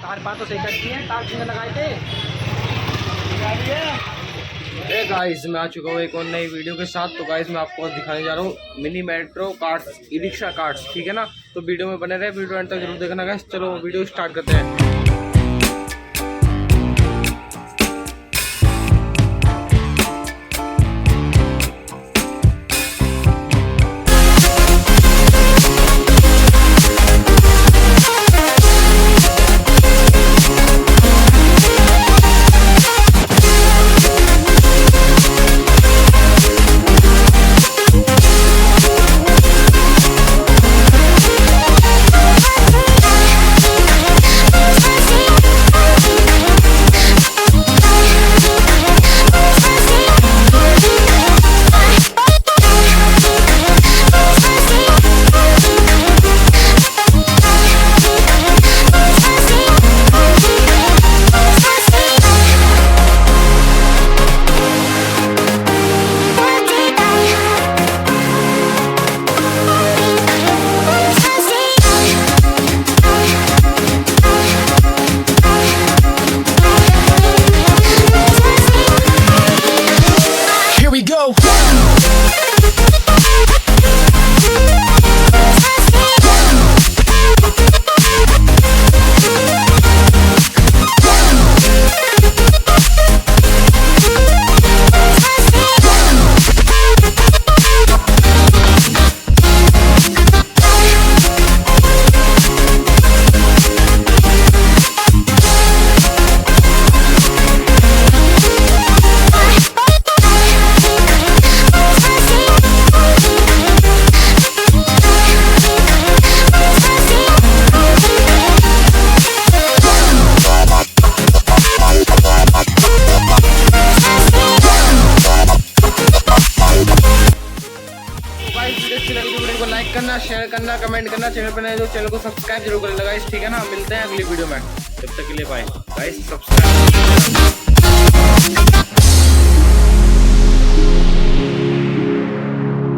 तार बात तो सही करती है, तार कितने लगाए थे। गाइस मैं आ चुका हूँ एक और नई वीडियो के साथ। तो गाइस मैं आपको दिखाने जा रहा हूँ mini metro carts, e rickshaw carts, ठीक है ना। तो वीडियो में बने रहे, वीडियो एंड तक जरूर देखना गाइस। चलो वीडियो स्टार्ट करते हैं। वीडियो को लाइक करना, शेयर करना, कमेंट करना, चैनल पर नए तो चैनल को सब्सक्राइब जरूर कर लेना गाइस, ठीक है ना। मिलते हैं अगली वीडियो में, तब तक के लिए बाय गाइस। सब्सक्राइब